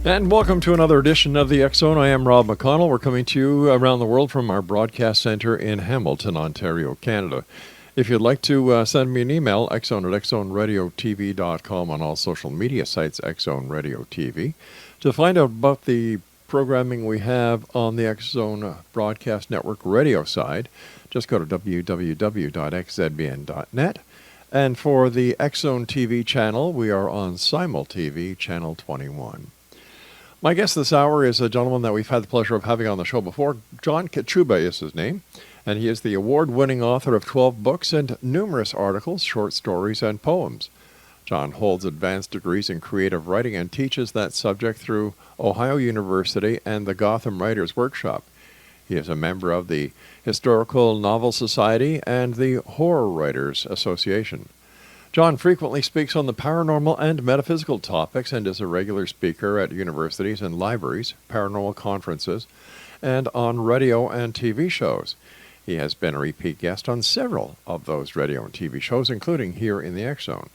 And welcome to another edition of the X Zone. I am Rob McConnell. We're coming to you around the world from our broadcast center in Hamilton, Ontario, Canada. If you'd like to send me an email, xzone at xzoneradiotv.com, on all social media sites, Xzone Radio TV. To find out about the programming we have on the X Zone Broadcast Network radio side, just go to www.xzbn.net. And for the X Zone TV channel, we are on Simul TV, channel 21. My guest this hour is a gentleman that we've had the pleasure of having on the show before. John Kachuba is his name, and he is the award-winning author of 12 books and numerous articles, short stories, and poems. John holds advanced degrees in creative writing and teaches that subject through Ohio University and the Gotham Writers Workshop. He is a member of the Historical Novel Society and the Horror Writers Association. John frequently speaks on the paranormal and metaphysical topics and is a regular speaker at universities and libraries, paranormal conferences, and on radio and TV shows. He has been a repeat guest on several of those radio and TV shows, including here in the X Zone.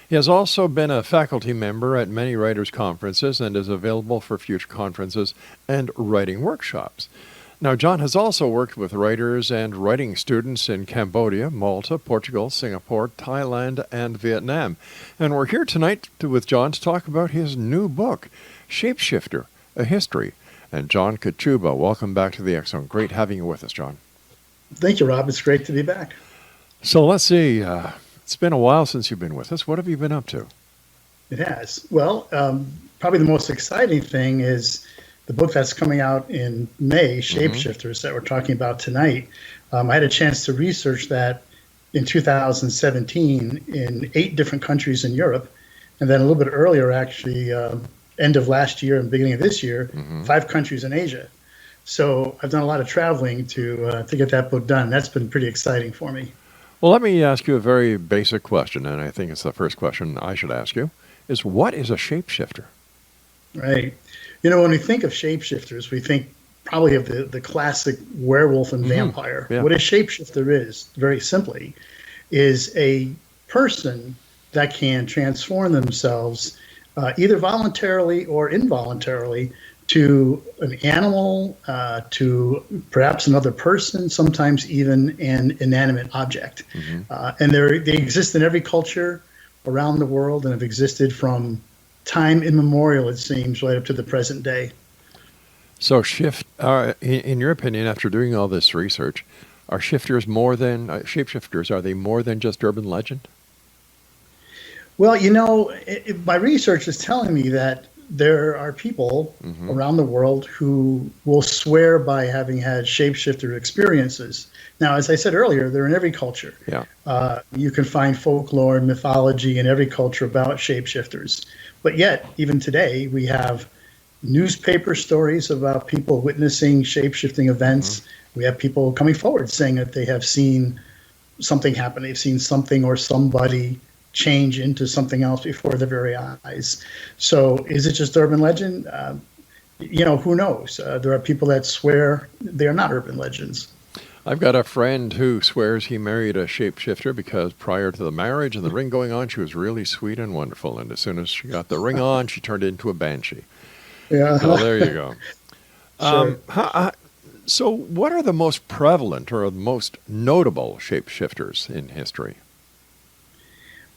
He has also been a faculty member at many writers' conferences and is available for future conferences and writing workshops. Now, John has also worked with writers and writing students in Cambodia, Malta, Portugal, Singapore, Thailand, and Vietnam. And we're here tonight with John to talk about his new book, Shapeshifter, A History. And John Kachuba, welcome back to the X Zone. Great having you with us, John. Thank you, Rob. It's great to be back. So let's see. It's been a while since you've been with us. What have you been up to? It has. Well, probably the most exciting thing is the book that's coming out in May, Shapeshifters, that we're talking about tonight. I had a chance to research that in 2017 in 8 different countries in Europe. And then a little bit earlier, actually, end of last year and beginning of this year, 5 countries in Asia. So I've done a lot of traveling to get that book done. That's been pretty exciting for me. Well, let me ask you a very basic question, and I think it's the first question I should ask you, is what is a shapeshifter? Right. You know, when we think of shapeshifters, we think probably of the classic werewolf and vampire. Yeah. What a shapeshifter is, very simply, is a person that can transform themselves either voluntarily or involuntarily to an animal, to perhaps another person, sometimes even an inanimate object. And they exist in every culture around the world and have existed from time immemorial, it seems, right up to the present day. So in your opinion, after doing all this research, are shifters more than, shapeshifters, are they more than just urban legend? Well, you know, my research is telling me that there are people around the world who will swear by having had shapeshifter experiences. Now, as I said earlier, they're in every culture. Yeah. You can find folklore and mythology in every culture about shapeshifters. But yet, even today, we have newspaper stories about people witnessing shapeshifting events. We have people coming forward saying that they have seen something happen. They've seen something or somebody change into something else before their very eyes. So is it just urban legend? You know, who knows? There are people that swear they are not urban legends. I've got a friend who swears he married a shapeshifter because prior to the marriage and the ring going on, she was really sweet and wonderful. And as soon as she got the ring on, she turned into a banshee. Yeah. So there you go. Sure. So what are the most prevalent or the most notable shapeshifters in history?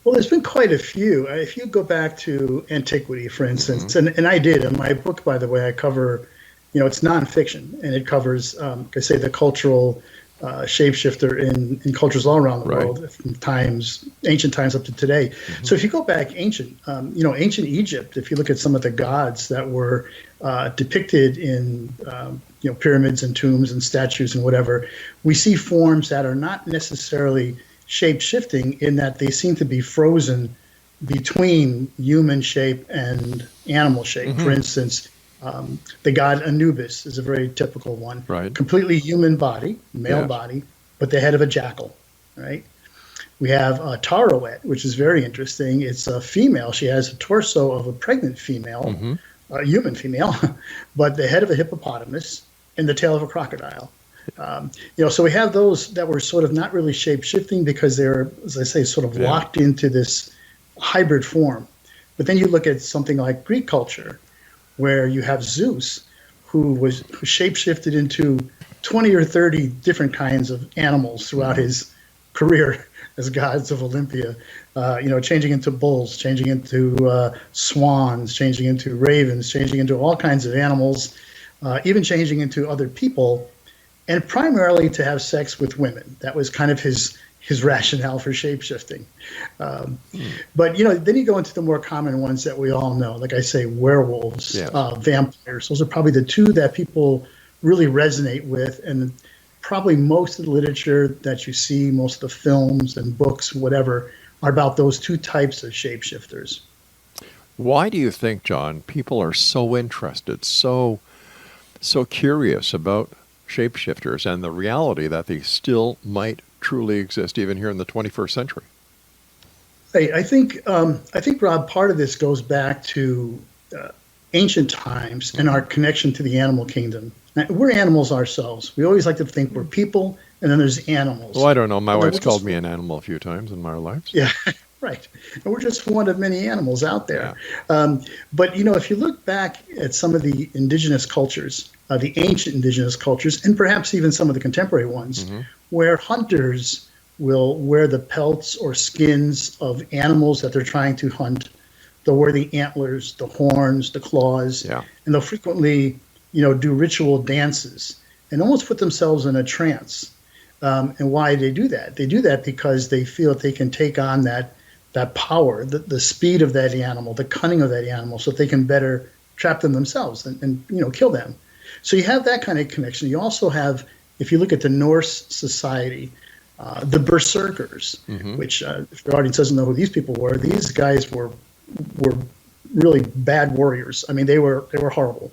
Well, there's been quite a few. If you go back to antiquity, for instance, and I did in my book, by the way, I cover, you know, it's nonfiction, and it covers, like I say, the cultural shapeshifter in cultures all around the world, from ancient times up to today. So if you go back ancient Egypt, if you look at some of the gods that were depicted in, pyramids and tombs and statues and whatever, we see forms that are not necessarily shape-shifting in that they seem to be frozen between human shape and animal shape. For instance, the god Anubis is a very typical one. Right. Completely human body, male body, but the head of a jackal, right? We have Tarouet, which is very interesting. It's a female. She has a torso of a pregnant female, a human female, but the head of a hippopotamus and the tail of a crocodile. So we have those that were sort of not really shape-shifting because they're, as I say, sort of locked into this hybrid form. But then you look at something like Greek culture, where you have Zeus, who shapeshifted into 20 or 30 different kinds of animals throughout his career as gods of Olympia, changing into bulls, changing into swans, changing into ravens, changing into all kinds of animals, even changing into other people, and primarily to have sex with women. That was kind of his rationale for shapeshifting. But, then you go into the more common ones that we all know, like I say, werewolves, Yes. Vampires. Those are probably the two that people really resonate with, and probably most of the literature that you see, most of the films and books, whatever, are about those two types of shapeshifters. Why do you think, John, people are so interested, so curious about shapeshifters and the reality that they still might truly exist even here in the 21st century? Hey, I think, Rob, part of this goes back to ancient times and our connection to the animal kingdom. We're animals ourselves. We always like to think we're people, and then there's animals. Well, I don't know. My wife's called me an animal a few times in my life. Yeah, right. And we're just one of many animals out there. Yeah. But, if you look back at some of the indigenous cultures, the ancient indigenous cultures, and perhaps even some of the contemporary ones, where hunters will wear the pelts or skins of animals that they're trying to hunt. They'll wear the antlers, the horns, the claws, and they'll frequently do ritual dances and almost put themselves in a trance. And why they do that? They do that because they feel that they can take on that power, the speed of that animal, the cunning of that animal, so that they can better trap them themselves and kill them. So you have that kind of connection. You also have, if you look at the Norse society, the berserkers, which if your audience doesn't know who these people were, these guys were really bad warriors. I mean, they were horrible.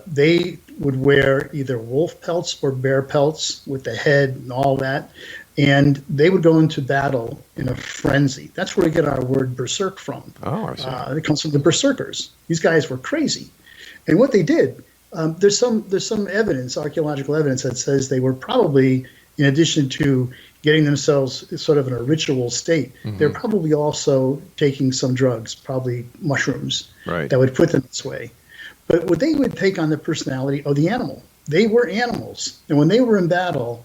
They would wear either wolf pelts or bear pelts with the head and all that, and they would go into battle in a frenzy. That's where we get our word berserk from. Oh, I see. It comes from the berserkers. These guys were crazy, and what they did, there's some evidence, archaeological evidence, that says they were probably, in addition to getting themselves sort of in a ritual state, they're probably also taking some drugs, probably mushrooms, that would put them this way. But what they would take on the personality of the animal. They were animals. And when they were in battle,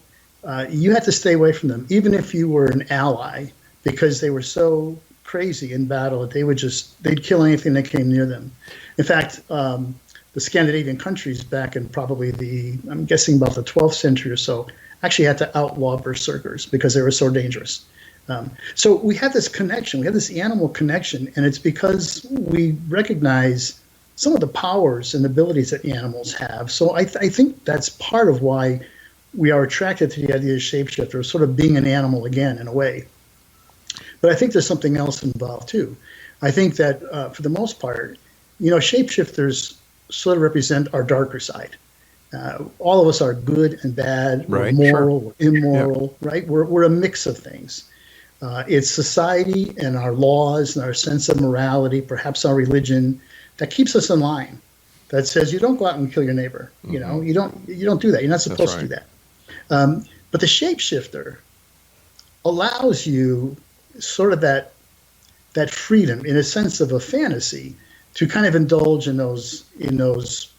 you had to stay away from them, even if you were an ally, because they were so crazy in battle that they'd kill anything that came near them. In fact, the Scandinavian countries back in probably I'm guessing about the 12th century or so, actually had to outlaw berserkers because they were so dangerous. So we have this connection, we have this animal connection, and it's because we recognize some of the powers and abilities that animals have. So I think that's part of why we are attracted to the idea of shapeshifter, sort of being an animal again, in a way. But I think there's something else involved too. I think that for the most part, shapeshifters sort of represent our darker side. All of us are good and bad, we're moral, we're immoral, right? We're a mix of things. It's society and our laws and our sense of morality, perhaps our religion, that keeps us in line. That says you don't go out and kill your neighbor. You don't do that. You're not supposed to do that. But the shapeshifter allows you sort of that freedom, in a sense of a fantasy, to kind of indulge in those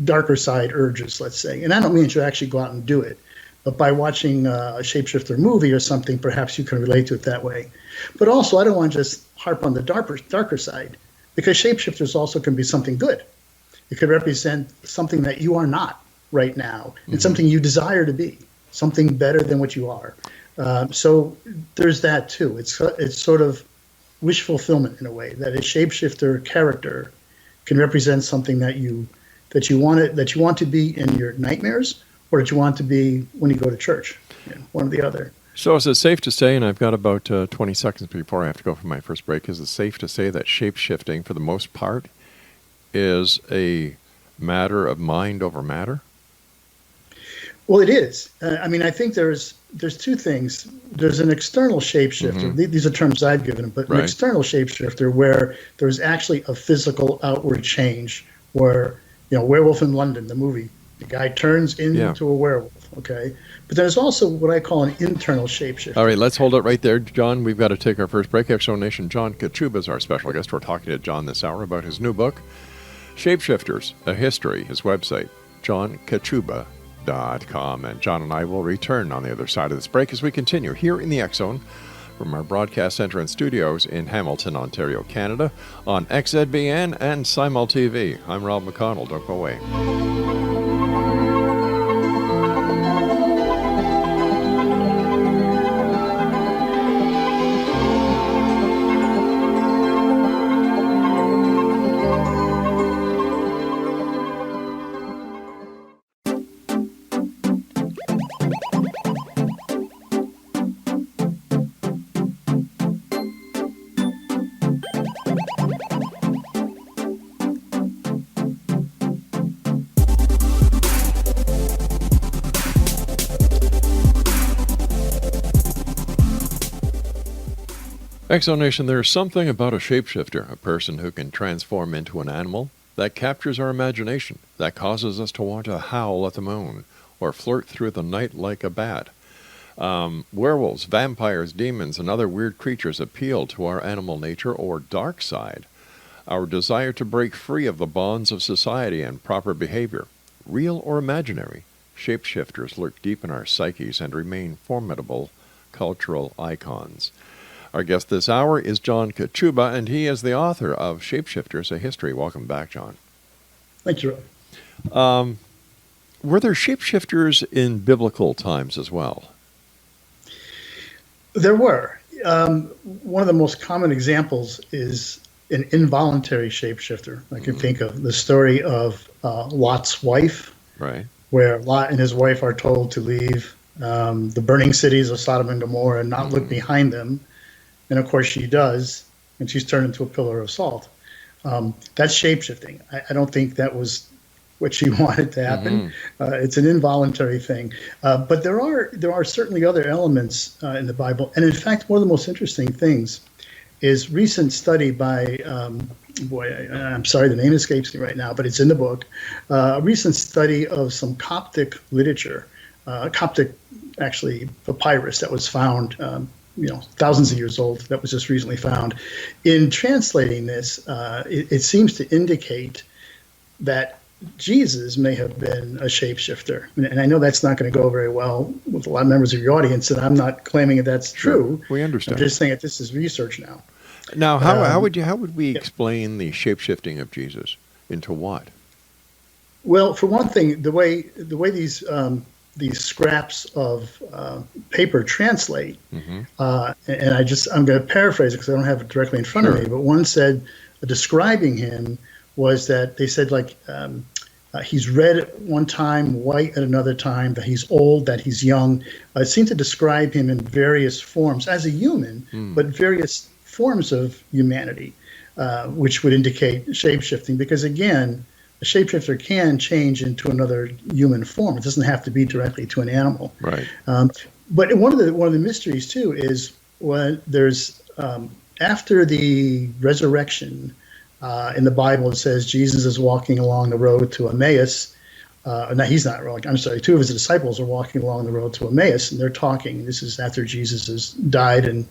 darker side urges, let's say. And I don't mean to actually go out and do it, but by watching a shapeshifter movie or something, perhaps you can relate to it that way. But also, I don't want to just harp on the darker side, because shapeshifters also can be something good. It could represent something that you are not right now, and something you desire to be, something better than what you are. So there's that too. It's sort of wish fulfillment in a way, that a shapeshifter character can represent something that you want to be in your nightmares, or that you want to be when you go to church, one or the other. So is it safe to say, and I've got about 20 seconds before I have to go for my first break, is it safe to say that shape-shifting, for the most part, is a matter of mind over matter? Well, it is. I think there's two things. There's an external shapeshifter. These are terms I've given, but an external shapeshifter where there's actually a physical outward change, where, Werewolf in London, the movie, the guy turns into a werewolf, okay? But there's also what I call an internal shapeshifter. All right, let's hold it right there, John. We've got to take our first break. X Zone Nation, John Kachuba is our special guest. We're talking to John this hour about his new book, Shapeshifters, a history, his website, johnkachuba.com. And John and I will return on the other side of this break as we continue here in the X Zone from our broadcast center and studios in Hamilton, Ontario, Canada, on XZBN and Simul TV. I'm Rob McConnell. Don't go away. Exonation, there's something about a shapeshifter, a person who can transform into an animal, that captures our imagination, that causes us to want to howl at the moon or flirt through the night like a bat. Werewolves, vampires, demons, and other weird creatures appeal to our animal nature or dark side, our desire to break free of the bonds of society and proper behavior. Real or imaginary, shapeshifters lurk deep in our psyches and remain formidable cultural icons. Our guest this hour is John Kachuba, and he is the author of Shapeshifters, a History. Welcome back, John. Thank you, Rob. Were there shapeshifters in biblical times as well? There were. One of the most common examples is an involuntary shapeshifter. I can think of the story of Lot's wife, right, where Lot and his wife are told to leave the burning cities of Sodom and Gomorrah and not look behind them. And of course she does, and she's turned into a pillar of salt. That's shapeshifting. I don't think that was what she wanted to happen. It's an involuntary thing. But there are certainly other elements in the Bible. And in fact, one of the most interesting things is recent study by, I'm sorry, the name escapes me right now, but it's in the book, a recent study of some Coptic literature, Coptic, actually, papyrus that was found thousands of years old, that was just recently found. In translating this, it seems to indicate that Jesus may have been a shapeshifter. And I know that's not going to go very well with a lot of members of your audience, and I'm not claiming that that's true. Sure, we understand. I'm just saying that this is research now. Now, how would we explain the shapeshifting of Jesus into what? Well, for one thing, the way these scraps of paper translate, and I'm going to paraphrase it because I don't have it directly in front of me, but one said, describing him, was that they said, like, he's red at one time, white at another time, that he's old, that he's young. It seemed to describe him in various forms as a human, but various forms of humanity, which would indicate shapeshifting, because again, a shapeshifter can change into another human form. It doesn't have to be directly to an animal. Right. But one of the mysteries too is when there's after the resurrection in the Bible, it says Jesus is walking along the road to Emmaus. No, he's not. I'm sorry. Two of his disciples are walking along the road to Emmaus, and they're talking. This is after Jesus has died, and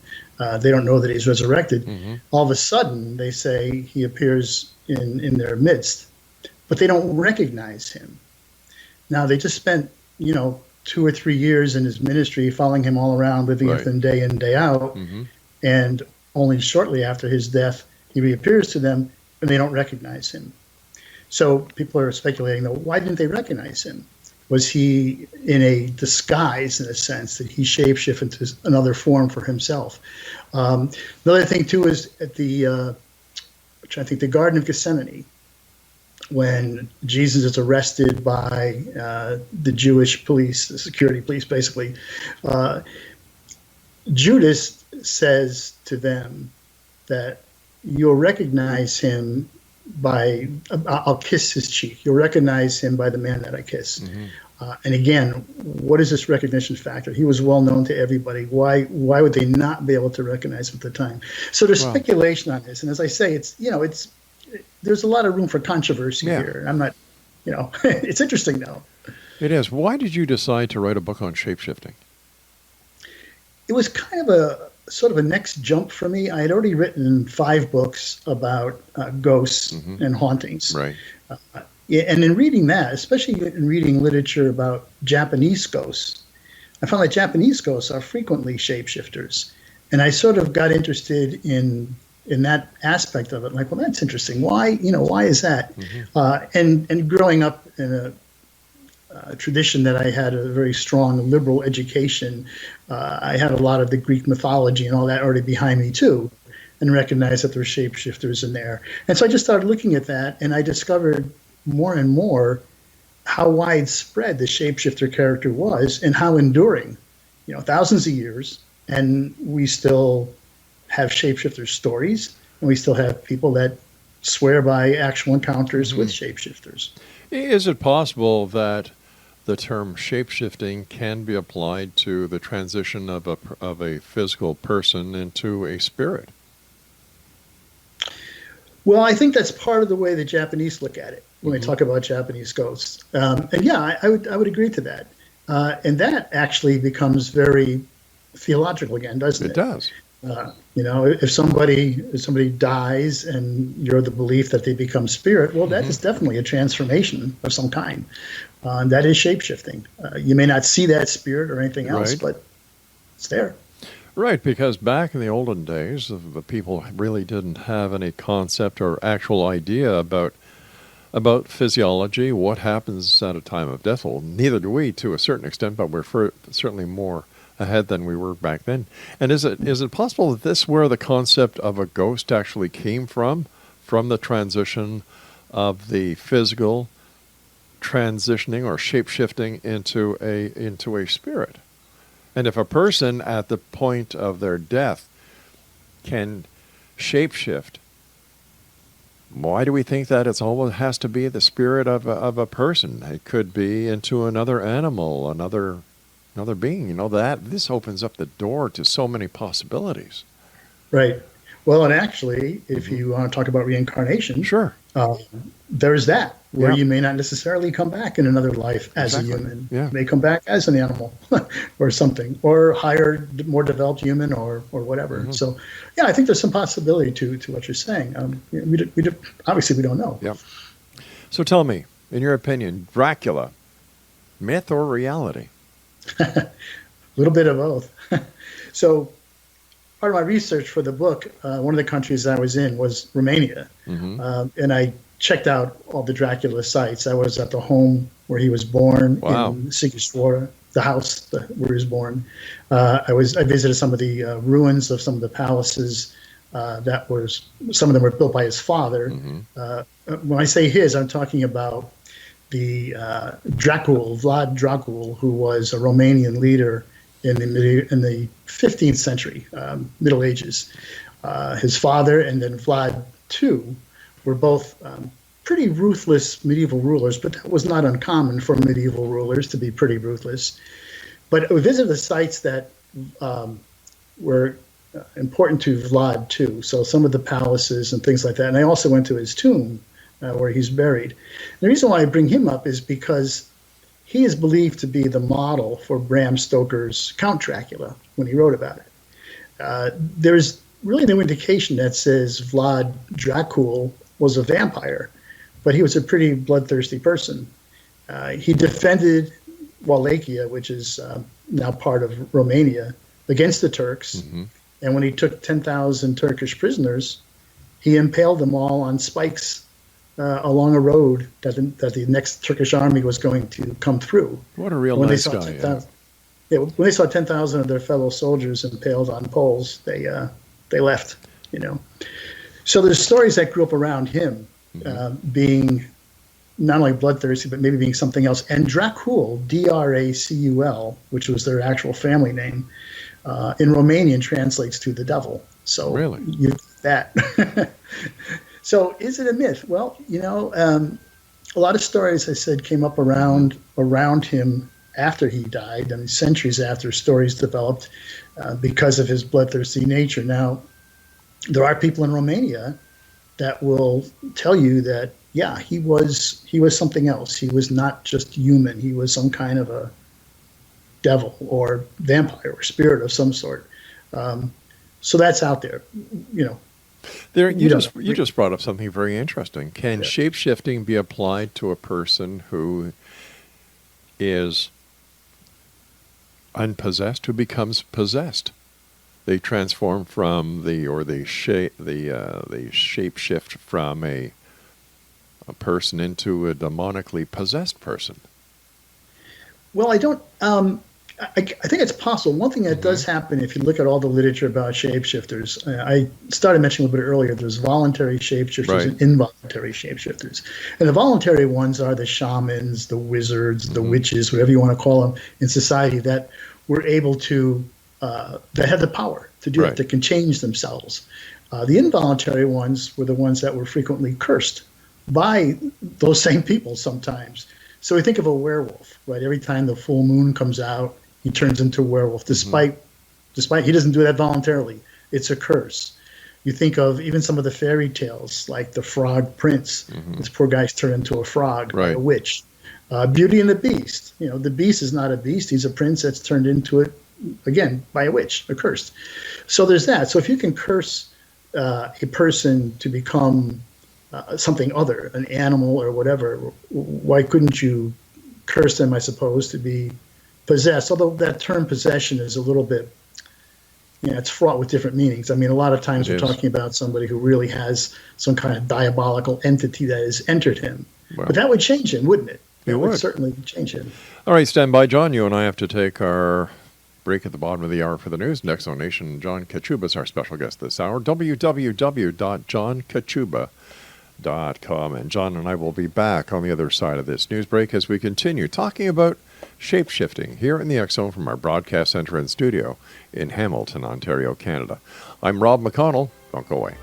they don't know that he's resurrected. All of a sudden, they say he appears in their midst, but they don't recognize him. Now, they just spent, 2 or 3 years in his ministry, following him all around, living with him day in, day out. And only shortly after his death, he reappears to them, and they don't recognize him. So people are speculating, though, why didn't they recognize him? Was he in a disguise, in a sense, that he shapeshifted into another form for himself? Another thing, too, is at the Garden of Gethsemane, when Jesus is arrested by the Jewish police, the security police, basically, Judas says to them that you'll recognize him by, I'll kiss his cheek. You'll recognize him by the man that I kiss. And again, what is this recognition factor? He was well known to everybody. Why would they not be able to recognize him at the time? So there's speculation on this. And as I say, there's a lot of room for controversy here. I'm not, it's interesting though. It is. Why did you decide to write a book on shapeshifting? It was kind of a sort of a next jump for me. I had already written 5 books about ghosts and hauntings. Right. Yeah, and in reading that, especially in reading literature about Japanese ghosts, I found that Japanese ghosts are frequently shapeshifters. And I sort of got interested in that aspect of it. Like, well, that's interesting. Why, why is that? And growing up in a tradition that I had a very strong liberal education, I had a lot of the Greek mythology and all that already behind me too, and recognized that there were shapeshifters in there. And so I just started looking at that, and I discovered more and more how widespread the shapeshifter character was and how enduring, thousands of years, and we still have shapeshifter stories, and we still have people that swear by actual encounters with shapeshifters. Is it possible that the term shapeshifting can be applied to the transition of a physical person into a spirit? Well, I think that's part of the way the Japanese look at it when they talk about Japanese ghosts. And yeah, I would agree to that. And that actually becomes very theological again, doesn't it? It does. If somebody dies and you're of the belief that they become spirit, well, that is definitely a transformation of some kind. That is shapeshifting. You may not see that spirit or anything else, but it's there. Right, because back in the olden days, the people really didn't have any concept or actual idea about physiology, what happens at a time of death. Well, neither do we to a certain extent, but we're certainly more ahead than we were back then. And is it possible that this where the concept of a ghost actually came from the transition of the physical transitioning or shape-shifting into a spirit? And if a person at the point of their death can shapeshift, why do we think that it's always has to be the spirit of a person? It could be into another animal, another being. That this opens up the door to so many possibilities. Right. Well, and actually, if you want to talk about reincarnation, sure, there's that where you may not necessarily come back in another life as a human. You may come back as an animal or something, or higher, more developed human, or whatever. So, yeah, I think there's some possibility to what you're saying. Obviously, we don't know. Yeah. So tell me, in your opinion, Dracula, myth or reality? A little bit of both. So part of my research for the book, one of the countries I was in was Romania. And I checked out all the Dracula sites. I was at the home where he was born in Sighistvora, the house where he was born. I visited some of the ruins of some of the palaces some of them were built by his father. When I say his, I'm talking about the Vlad Dracul, who was a Romanian leader in the 15th century, Middle Ages. His father and then Vlad II were both pretty ruthless medieval rulers, but that was not uncommon for medieval rulers to be pretty ruthless. But we visited the sites that were important to Vlad too, so some of the palaces and things like that. And I also went to his tomb where he's buried. And the reason why I bring him up is because he is believed to be the model for Bram Stoker's Count Dracula when he wrote about it. There's really no indication that says Vlad Dracul was a vampire, but he was a pretty bloodthirsty person. He defended Wallachia, which is now part of Romania, against the Turks. And when he took 10,000 Turkish prisoners, he impaled them all on spikes along a road that the next Turkish army was going to come through. What a real nice guy. When they saw 10,000 of their fellow soldiers impaled on poles, they left. So there's stories that grew up around him being not only bloodthirsty, but maybe being something else. And Dracul, Dracul, which was their actual family name, in Romanian translates to the devil. So really, that. So is it a myth? Well, a lot of stories, I said, came up around him after he died, and centuries after stories developed because of his bloodthirsty nature. Now, there are people in Romania that will tell you that, yeah, he was something else. He was not just human. He was some kind of a devil or vampire or spirit of some sort. So that's out there, you know. There, You don't know. you just brought up something very interesting. Can Yeah. shape-shifting be applied to a person who is unpossessed, who becomes possessed? They transform from they shape shift from a person into a demonically possessed person. Well, I don't. I think it's possible. One thing that does happen, if you look at all the literature about shapeshifters, I started mentioning a little bit earlier, there's voluntary shapeshifters Right. and involuntary shapeshifters. And the voluntary ones are the shamans, the wizards, the witches, whatever you want to call them in society, that were able to, that had the power to do Right. it, that can change themselves. The involuntary ones were the ones that were frequently cursed by those same people sometimes. So we think of a werewolf, right? Every time the full moon comes out, he turns into a werewolf, despite he doesn't do that voluntarily. It's a curse. You think of even some of the fairy tales, like the Frog Prince. This poor guy's turned into a frog, by Right. a witch. Beauty and the Beast. You know, the Beast is not a beast; he's a prince that's turned into it again by a witch, a curse. So there's that. So if you can curse a person to become something other, an animal or whatever, why couldn't you curse them, I suppose, to be possessed? Although that term possession is a little bit, it's fraught with different meanings. I mean, a lot of times It we're is. talking about somebody who really has some kind of diabolical entity that has entered him. Well, But that would change him, wouldn't it? It That would would. certainly change him. all right, stand by, John. You and I have to take our break at the bottom of the hour for the news. Next on Nation, John Kachuba is our special guest this hour. www.johnkachuba.com. And John and I will be back on the other side of this news break as we continue talking about shape-shifting here in the X Zone from our broadcast center and studio in Hamilton, Ontario, Canada. I'm Rob McConnell. Don't go away.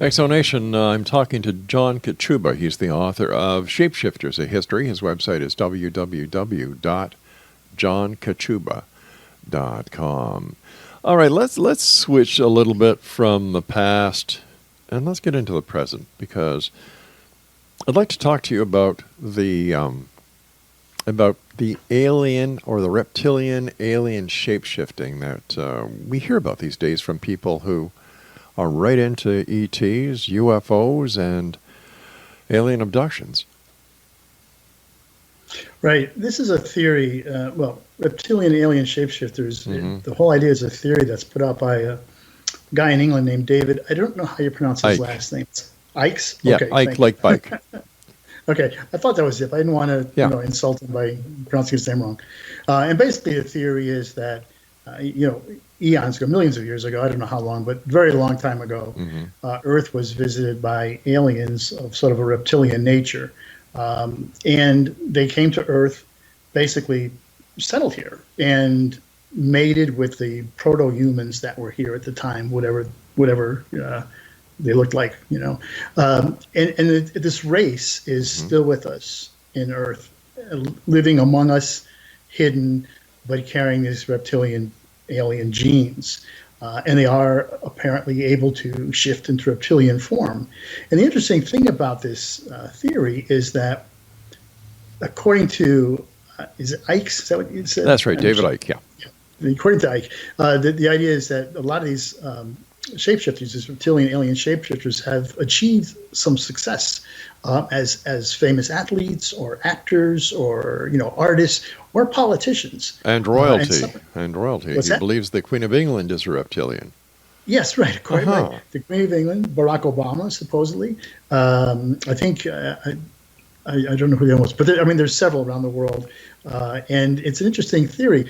Exonation, I'm talking to John Kachuba. He's the author of Shapeshifters, a History. His website is www.johnkachuba.com. All right, let's switch a little bit from the past and let's get into the present, because I'd like to talk to you about the alien or the reptilian alien shapeshifting that we hear about these days from people who are right into ETs, UFOs, and alien abductions. Right. This is a theory. Reptilian alien shapeshifters. The whole idea is a theory that's put out by a guy in England named David. I don't know how you pronounce his Icke. last name. Ike's? Yeah, Okay, Ike like bike. Okay, I thought that was it. I didn't want to insult him by pronouncing his name wrong. And basically, the theory is that, eons ago, millions of years ago, I don't know how long, but very long time ago, Earth was visited by aliens of sort of a reptilian nature. And they came to Earth, basically settled here, and mated with the proto-humans that were here at the time, whatever they looked like, And this race is still with us in Earth, living among us, hidden, but carrying these reptilian alien genes. And they are apparently able to shift into reptilian form. And the interesting thing about this theory is that, according to, is it Ike's? Is that what you said? That's right, David Icke, yeah. According to Icke, the idea is that a lot of these shapeshifters, these reptilian alien shapeshifters, have achieved some success as famous athletes or actors or artists or politicians. And royalty. And royalty. What's He that? believes the Queen of England is a reptilian. Yes, right, quite Uh-huh. right. The Queen of England, Barack Obama, supposedly. I think I don't know who the other was, but I mean, there's several around the world, and it's an interesting theory.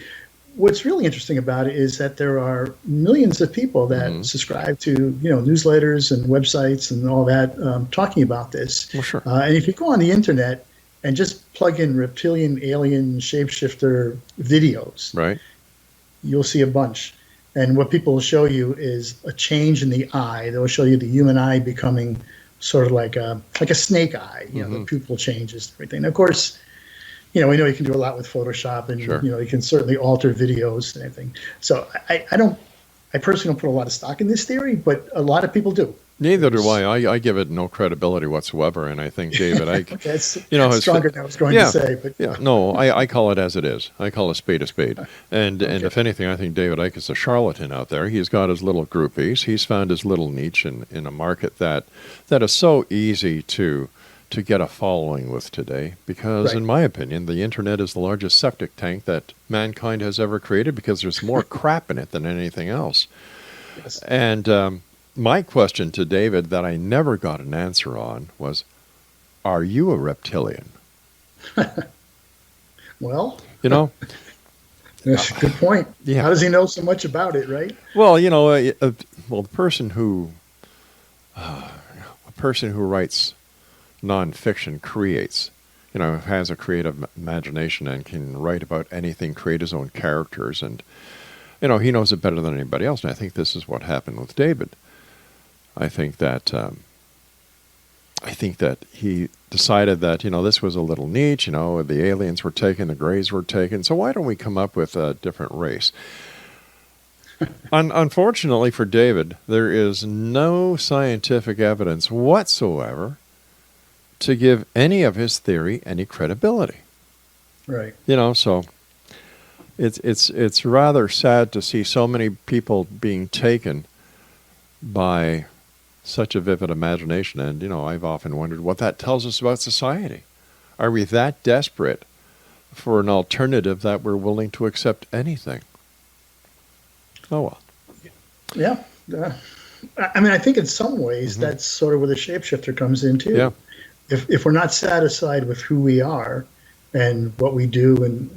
What's really interesting about it is that there are millions of people that Hmm. subscribe to newsletters and websites and all that talking about this. Well, sure. And if you go on the internet and just plug in reptilian, alien, shapeshifter videos, Right. you'll see a bunch. And what people will show you is a change in the eye. They'll show you the human eye becoming sort of like a snake eye. The pupil changes and everything. And of course, we know you can do a lot with Photoshop, and Sure. you can certainly alter videos and everything. So I personally don't put a lot of stock in this theory, but a lot of people do. Neither do I. I give it no credibility whatsoever, and I think David Icke, That's has stronger than I was going yeah, to say, but yeah, no, I call it as it is. I call a spade a spade. And if anything, I think David Icke is a charlatan out there. He's got his little groupies. He's found his little niche in a market that is so easy to get a following with today, because Right. in my opinion, the internet is the largest septic tank that mankind has ever created, because there's more crap in it than anything else. yes. And my question to David that I never got an answer on was, are you a reptilian? Well, That's good point. Yeah. How does he know so much about it, right? Well, the person who writes nonfiction creates, has a creative imagination and can write about anything, create his own characters, and he knows it better than anybody else. And I think this is what happened with David. I think that he decided that this was a little niche. The aliens were taken, the Greys were taken. So why don't we come up with a different race? Unfortunately for David, there is no scientific evidence whatsoever to give any of his theory any credibility. Right. So it's rather sad to see so many people being taken by such a vivid imagination. And, I've often wondered what that tells us about society. Are we that desperate for an alternative that we're willing to accept anything? Oh, well. Yeah. I mean, I think in some ways that's sort of where the shapeshifter comes in too. Yeah. If we're not satisfied with who we are and what we do and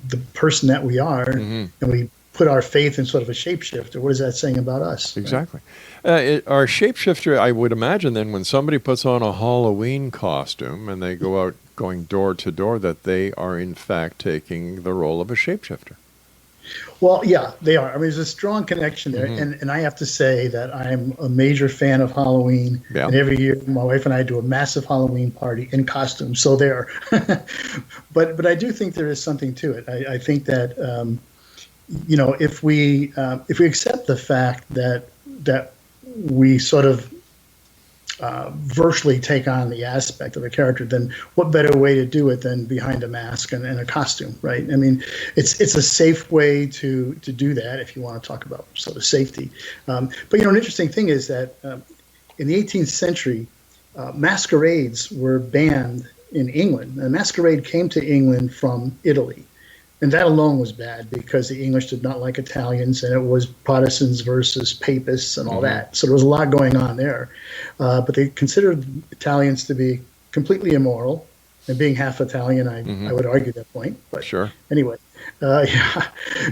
the person that we are, and we put our faith in sort of a shapeshifter, what is that saying about us? Exactly. Our shapeshifter, I would imagine then, when somebody puts on a Halloween costume and they go out going door to door, that they are in fact taking the role of a shapeshifter. Well, yeah, they are. I mean, there's a strong connection there. And I have to say that I'm a major fan of Halloween. Yeah. And every year, my wife and I do a massive Halloween party in costume. So there. But I do think there is something to it. I think that, if we accept the fact that we sort of virtually take on the aspect of a character, then what better way to do it than behind a mask and a costume, right? I mean, it's a safe way to do that if you want to talk about sort of safety. But an interesting thing is that in the 18th century, masquerades were banned in England. A masquerade came to England from Italy. And that alone was bad because the English did not like Italians, and it was Protestants versus Papists and all that. So there was a lot going on there. But they considered Italians to be completely immoral. And being half Italian, I would argue that point. But Sure. anyway, yeah.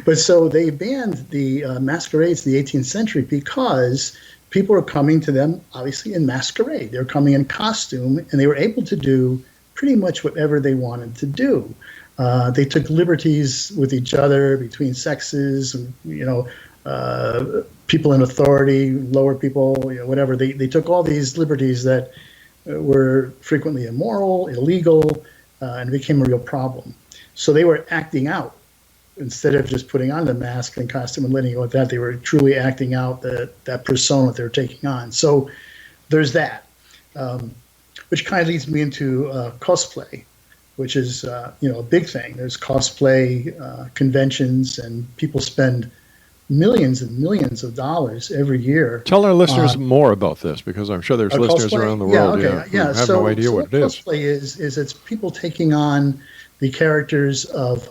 But so they banned the masquerades in the 18th century because people were coming to them, obviously, in masquerade. They were coming in costume, and they were able to do pretty much whatever they wanted to do. They took liberties with each other, between sexes, and, people in authority, lower people, whatever. They took all these liberties that were frequently immoral, illegal, and became a real problem. So they were acting out instead of just putting on the mask and costume and letting it go with that. They were truly acting out that persona that they were taking on. So there's that, which kind of leads me into cosplay, which is a big thing. There's cosplay conventions, and people spend millions and millions of dollars every year. Tell our listeners more about this, because I'm sure there's listeners cosplay, around the world who have no idea what it is. Cosplay is it's people taking on the characters of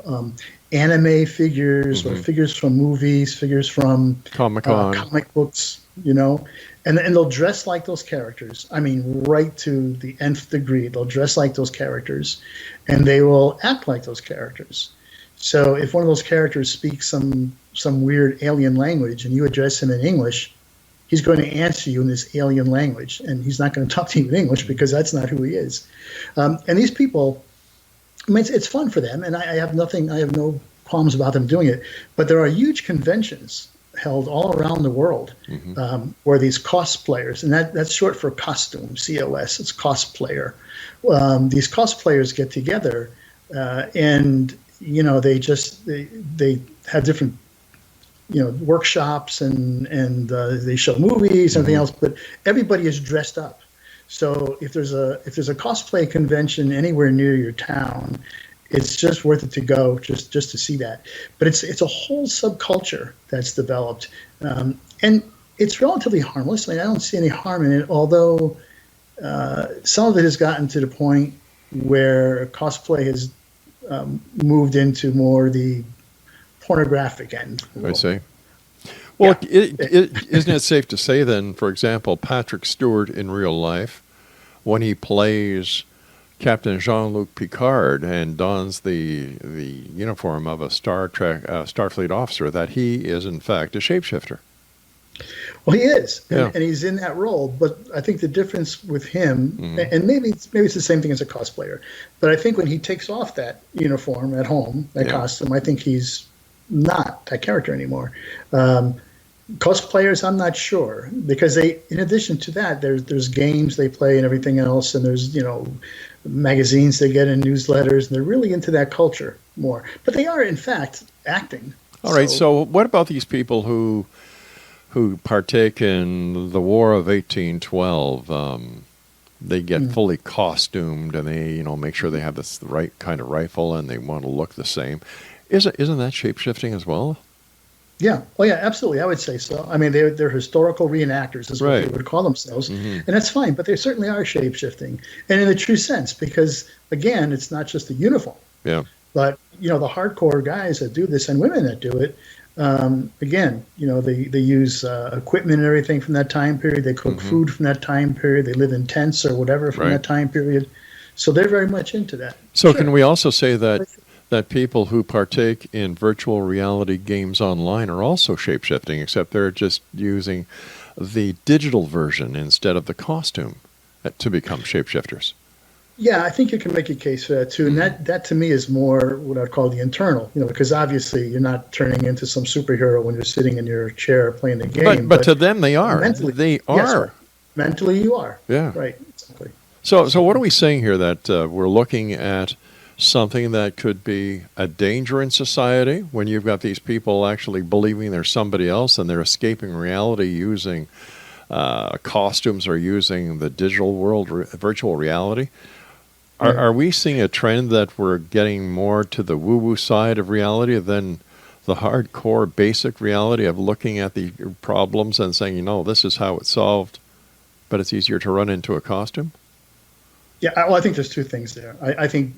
anime figures or figures from movies, figures from Comic-Con. comic books, and they'll dress like those characters. I mean, right to the nth degree. They'll dress like those characters, and they will act like those characters. So if one of those characters speaks some weird alien language and you address him in English, he's going to answer you in this alien language, and he's not going to talk to you in English because that's not who he is. And these people, I mean, it's fun for them, and I have no qualms about them doing it. But there are huge conventions held all around the world where these cosplayers, and that's short for costume, COS, it's cosplayer. These cosplayers get together and they have different workshops and they show movies and everything else, but everybody is dressed up. So if there's a cosplay convention anywhere near your town, it's just worth it to go just to see that. But it's a whole subculture that's developed, and it's relatively harmless. I mean, I don't see any harm in it, although some of it has gotten to the point where cosplay has moved into more the pornographic end. I see. Well, isn't it safe to say then, for example, Patrick Stewart in real life, when he plays Captain Jean-Luc Picard and dons the uniform of a Starfleet officer, that he is in fact a shapeshifter? Well, he is, and he's in that role. But I think the difference with him, and maybe it's the same thing as a cosplayer, but I think when he takes off that uniform at home, that costume, I think he's not that character anymore. Cosplayers, I'm not sure, because in addition to that, there's games they play and everything else, and there's magazines they get and newsletters, and they're really into that culture more. But they are, in fact, acting. All right. So what about these people who partake in the War of 1812? They get fully costumed, and they make sure they have the right kind of rifle, and they want to look the same. Isn't that shape-shifting as well? Yeah. Oh, yeah, absolutely. I would say so. I mean, they're historical reenactors is what they would call themselves. And that's fine, but they certainly are shape-shifting. And in the true sense, because, again, it's not just the uniform. Yeah. But, the hardcore guys that do this and women that do it, again, they use equipment and everything from that time period. They cook food from that time period. They live in tents or whatever from that time period. So they're very much into that. So can we also say that people who partake in virtual reality games online are also shape-shifting, except they're just using the digital version instead of the costume to become shapeshifters? Yeah, I think you can make a case for that too. And that to me is more what I'd call the internal, because obviously you're not turning into some superhero when you're sitting in your chair playing the game. But to them they are. Mentally, they are. Yes, right. Mentally you are. Yeah. Right, exactly. So what are we saying here? That we're looking at something that could be a danger in society when you've got these people actually believing there's somebody else and they're escaping reality using costumes or using the digital world, virtual reality. Are we seeing a trend that we're getting more to the woo-woo side of reality than the hardcore basic reality of looking at the problems and saying, this is how it's solved, but it's easier to run into a costume? Yeah, well, I think there's two things there. I think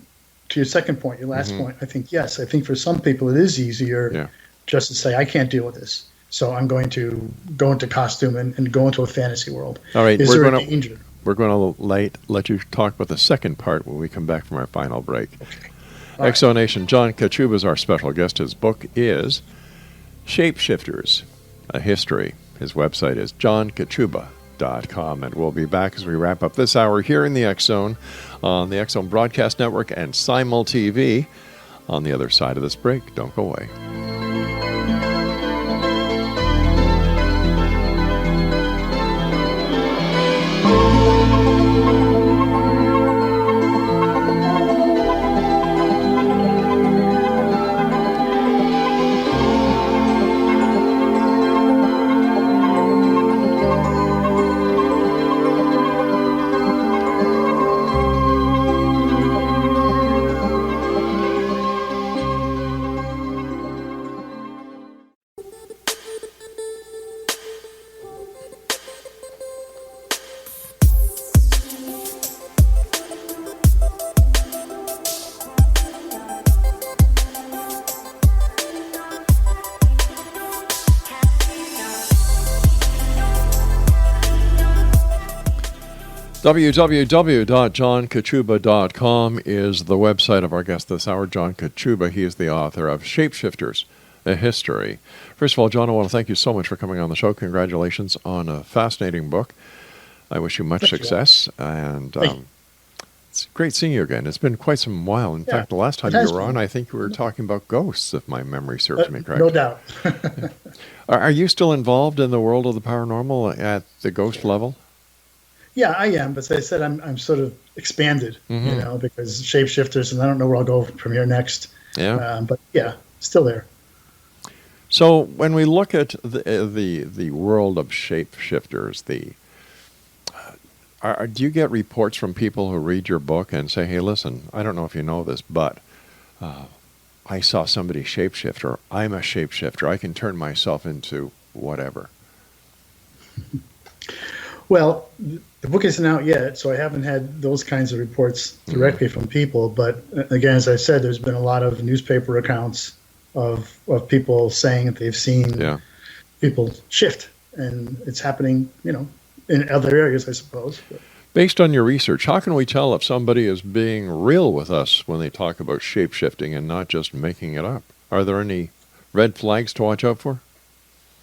to your second point, your last point, I think, yes, I think for some people it is easier just to say, I can't deal with this, so I'm going to go into costume and go into a fantasy world. All right, is there a danger? We're going to let you talk about the second part when we come back from our final break. Okay. Exonation, John Kachuba is our special guest. His book is Shapeshifters, A History. His website is johnkachuba.com. And we'll be back as we wrap up this hour here in the X Zone on the X Zone Broadcast Network and Simul TV. On the other side of this break, don't go away. www.johnkachuba.com is the website of our guest this hour, John Kachuba. He is the author of Shapeshifters, A History. First of all, John, I want to thank you so much for coming on the show. Congratulations on a fascinating book. I wish you much success, and it's great seeing you again. It's been quite some while. In fact, the last time you were on, I think we were talking about ghosts, if my memory serves me correct. No doubt. Are you still involved in the world of the paranormal at the ghost level? Yeah, I am. But as I said, I'm sort of expanded, because shapeshifters, and I don't know where I'll go from here next. Yeah. But yeah, still there. So when we look at the world of shapeshifters, do you get reports from people who read your book and say, hey, listen, I don't know if you know this, but I saw somebody shapeshift, or I'm a shapeshifter. I can turn myself into whatever. Well, the book isn't out yet, so I haven't had those kinds of reports directly from people. But again, as I said, there's been a lot of newspaper accounts of people saying that they've seen people shift, and it's happening, in other areas, I suppose. But. Based on your research, how can we tell if somebody is being real with us when they talk about shape-shifting and not just making it up? Are there any red flags to watch out for?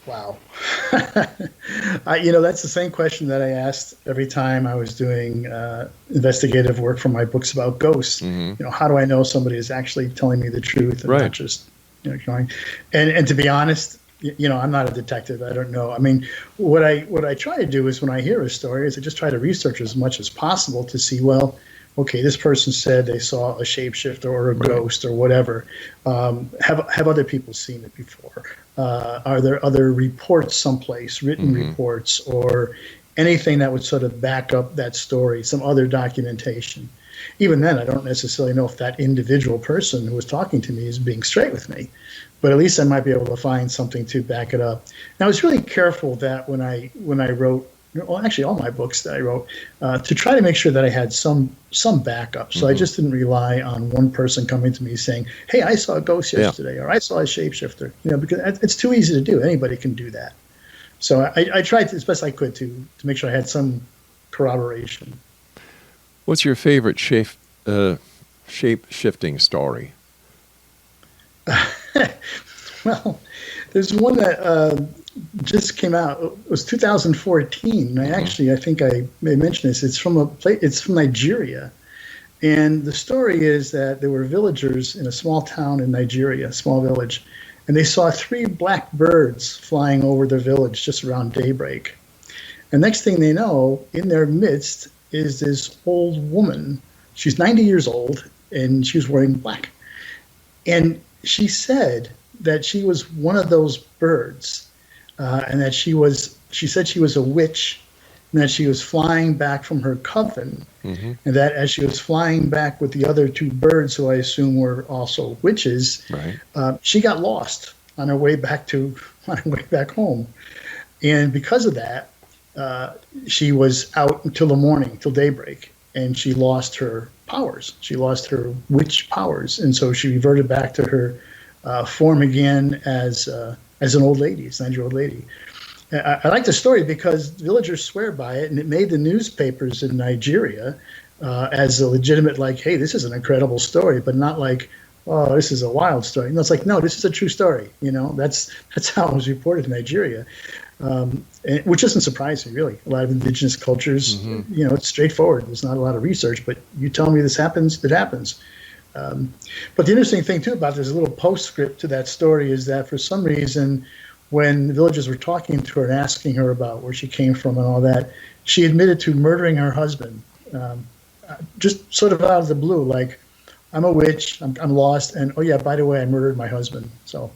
Wow. That's the same question that I asked every time I was doing investigative work for my books about ghosts. Mm-hmm. How do I know somebody is actually telling me the truth and not just, going? And to be honest, I'm not a detective. I don't know. I mean, what I try to do is when I hear a story is I just try to research as much as possible to see, well, okay, this person said they saw a shapeshifter or a ghost or whatever. Have other people seen it before? Are there other reports someplace, written reports, or anything that would sort of back up that story, some other documentation? Even then, I don't necessarily know if that individual person who was talking to me is being straight with me, but at least I might be able to find something to back it up. And I was really careful that when I wrote, well, actually all my books that I wrote, to try to make sure that I had some backup. So I just didn't rely on one person coming to me saying, hey, I saw a ghost yesterday, or I saw a shapeshifter, because it's too easy to do. Anybody can do that. So I tried as best I could to make sure I had some corroboration. What's your favorite shape-shifting story? Well, there's one that just came out. It was 2014. I think I may mention this. It's from Nigeria, and the story is that there were villagers in a small town in Nigeria, a small village, and they saw 3 black birds flying over their village just around daybreak. And next thing they know, in their midst is this old woman. She's 90 years old, and she was wearing black. And she said that she was one of those birds, and that she said she was a witch, and that she was flying back from her coven, and that as she was flying back with the other 2 birds, who I assume were also witches, she got lost on her way back home. And because of that, she was out until the morning, till daybreak, and she lost her powers. She lost her witch powers, and so she reverted back to her form again as an old lady, a 90-year-old lady. I like the story because villagers swear by it, and it made the newspapers in Nigeria as a legitimate, like, hey, this is an incredible story, but not like, oh, this is a wild story. It's like, no, this is a true story. That's how it was reported in Nigeria. Which doesn't surprise me, really. A lot of indigenous cultures, it's straightforward. There's not a lot of research, but you tell me this happens, it happens. But the interesting thing, too, about this little postscript to that story is that for some reason, when the villagers were talking to her and asking her about where she came from and all that, she admitted to murdering her husband, just sort of out of the blue, like, I'm a witch, I'm lost, and, oh, yeah, by the way, I murdered my husband. So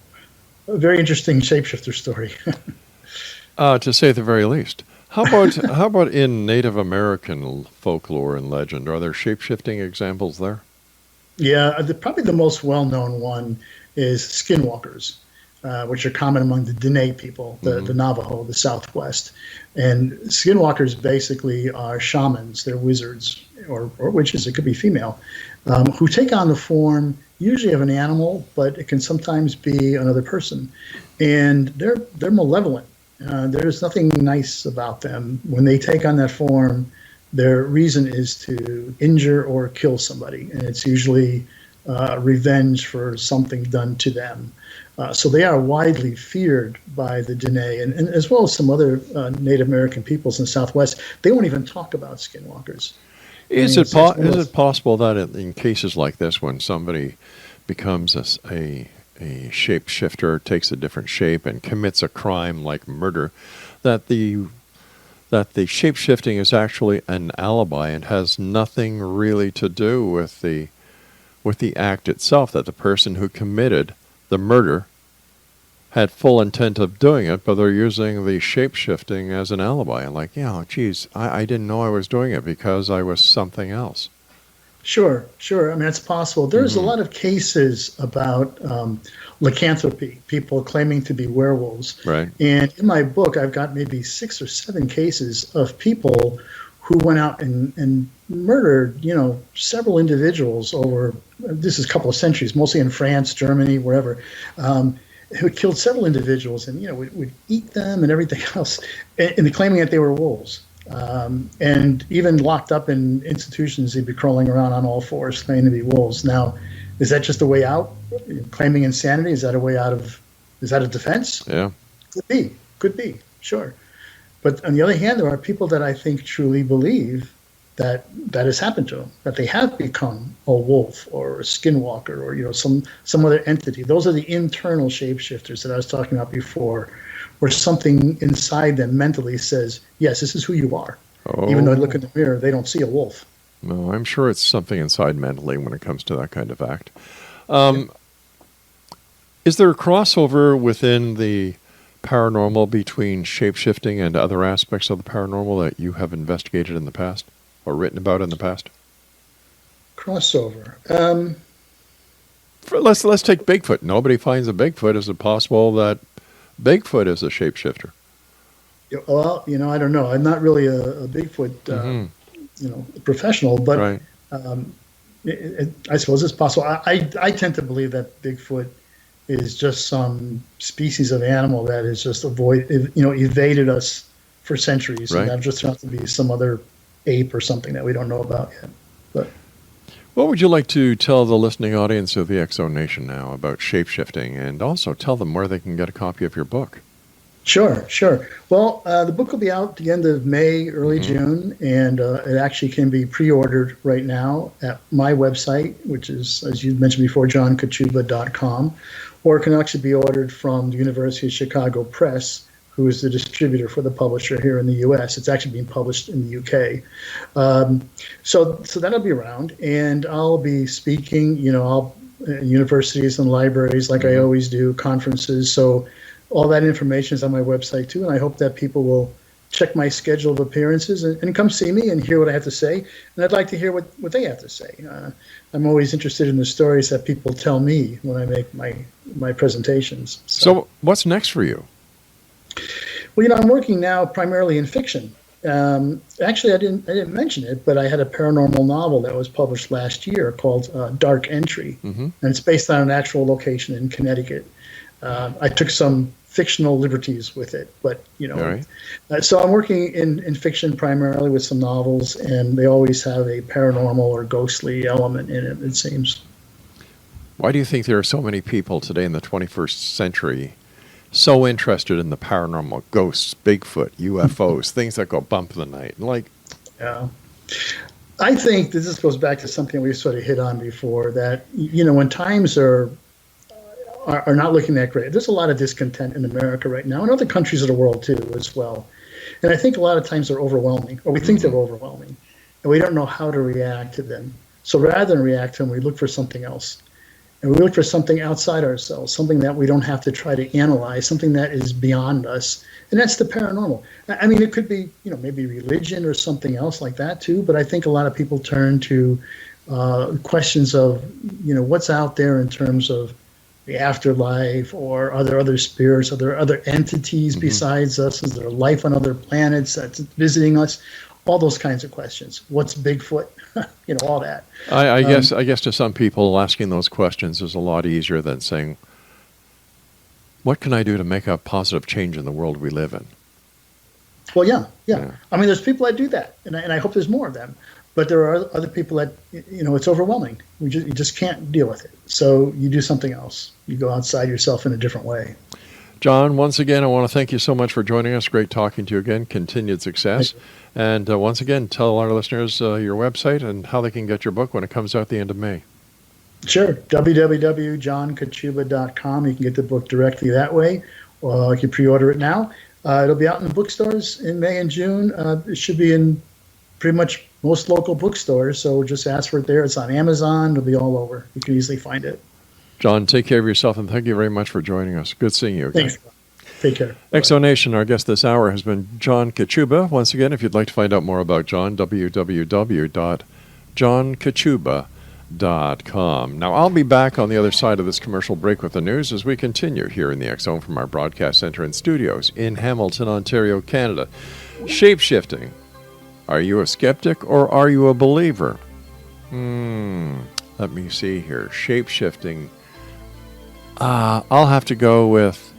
a very interesting shapeshifter story. To say the very least. How about in Native American folklore and legend? Are there shape-shifting examples there? Yeah, probably the most well-known one is skinwalkers, which are common among the Diné people, the Navajo, the Southwest. And skinwalkers basically are shamans. They're wizards or witches. It could be female, who take on the form usually of an animal, but it can sometimes be another person. And they're malevolent. There's nothing nice about them. When they take on that form, their reason is to injure or kill somebody, and it's usually revenge for something done to them. So they are widely feared by the Dene, and as well as some other Native American peoples in the Southwest. They won't even talk about skinwalkers. Is it possible that in cases like this, when somebody becomes a shapeshifter, takes a different shape, and commits a crime like murder, that the shape-shifting is actually an alibi and has nothing really to do with the act itself, that the person who committed the murder had full intent of doing it, but they're using the shape-shifting as an alibi. And like, yeah, geez, I didn't know I was doing it because I was something else. Sure. I mean, it's possible. There's a lot of cases about lycanthropy, people claiming to be werewolves. Right. And in my book, I've got maybe 6 or 7 cases of people who went out and murdered, several individuals over, this is a couple of centuries, mostly in France, Germany, wherever, who killed several individuals and, would eat them and everything else, and claiming that they were wolves. And even locked up in institutions, he'd be crawling around on all fours, claiming to be wolves. Now, is that just a way out? Claiming insanity? Is that a way out of? Is that a defense? Yeah, could be, sure. But on the other hand, there are people that I think truly believe that has happened to them, that they have become a wolf or a skinwalker or some other entity. Those are the internal shapeshifters that I was talking about before, where something inside them mentally says, yes, this is who you are. Oh. Even though they look in the mirror, they don't see a wolf. No, I'm sure it's something inside mentally when it comes to that kind of act. Is there a crossover within the paranormal between shape-shifting and other aspects of the paranormal that you have investigated in the past or written about in the past? Crossover. Let's take Bigfoot. Nobody finds a Bigfoot. Is it possible that Bigfoot is a shapeshifter? Well, I don't know. I'm not really a Bigfoot, professional, but right. I suppose it's possible. I tend to believe that Bigfoot is just some species of animal that has just evaded us for centuries, right. And that just turned out to be some other ape or something that we don't know about yet. But what would you like to tell the listening audience of the X Zone Nation now about shapeshifting, and also tell them where they can get a copy of your book? Sure. Well, the book will be out at the end of May, early June, and it actually can be pre-ordered right now at my website, which is, as you mentioned before, johnkachuba.com, or it can actually be ordered from the University of Chicago Press, who is the distributor for the publisher here in the U.S. It's actually being published in the U.K. So that'll be around, and I'll be speaking, universities and libraries like I always do, conferences. So all that information is on my website too, and I hope that people will check my schedule of appearances and come see me and hear what I have to say. And I'd like to hear what they have to say. I'm always interested in the stories that people tell me when I make my presentations. So what's next for you? Well, I'm working now primarily in fiction. Actually, I didn't mention it, but I had a paranormal novel that was published last year called Dark Entry, and it's based on an actual location in Connecticut. I took some fictional liberties with it, but right. So I'm working in fiction primarily with some novels, and they always have a paranormal or ghostly element in it seems. Why do you think there are so many people today in the 21st century so interested in the paranormal, ghosts, Bigfoot, UFOs, things that go bump in the night? Yeah. I think this goes back to something we sort of hit on before, that, when times are not looking that great, there's a lot of discontent in America right now, and other countries of the world too as well. And I think a lot of times they're overwhelming, or we think they're overwhelming, and we don't know how to react to them. So rather than react to them, we look for something else. And we look for something outside ourselves, something that we don't have to try to analyze, something that is beyond us. And that's the paranormal. I mean, it could be, maybe religion or something else like that too. But I think a lot of people turn to questions of, what's out there in terms of the afterlife, or are there other spirits? Are there other entities besides us? Is there life on other planets that's visiting us? All those kinds of questions. What's Bigfoot? All that. I guess to some people, asking those questions is a lot easier than saying, what can I do to make a positive change in the world we live in? Well, yeah. Yeah. I mean, there's people that do that, and I hope there's more of them. But there are other people that, it's overwhelming. You just can't deal with it. So you do something else. You go outside yourself in a different way. John, once again, I want to thank you so much for joining us. Great talking to you again. Continued success. And once again, tell our listeners your website and how they can get your book when it comes out at the end of May. Sure. www.johnkachuba.com. You can get the book directly that way, or you can pre-order it now. It'll be out in the bookstores in May and June. It should be in pretty much most local bookstores, so just ask for it there. It's on Amazon. It'll be all over. You can easily find it. John, take care of yourself, and thank you very much for joining us. Good seeing you again. Thanks. Take care. Exonation, our guest this hour has been John Kachuba. Once again, if you'd like to find out more about John, www.johnkachuba.com. Now, I'll be back on the other side of this commercial break with the news as we continue here in the X-Zone from our broadcast center and studios in Hamilton, Ontario, Canada. Shape-shifting. Are you a skeptic or are you a believer? Let me see here. Shape-shifting. I'll have to go with,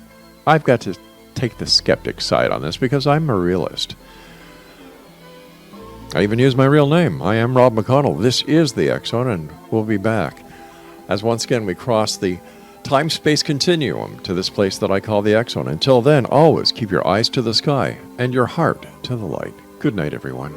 I've got to take the skeptic side on this because I'm a realist. I even use my real name. I am Rob McConnell. This is the X-Zone, and we'll be back as once again we cross the time-space continuum to this place that I call the X-Zone. Until then, always keep your eyes to the sky and your heart to the light. Good night, everyone.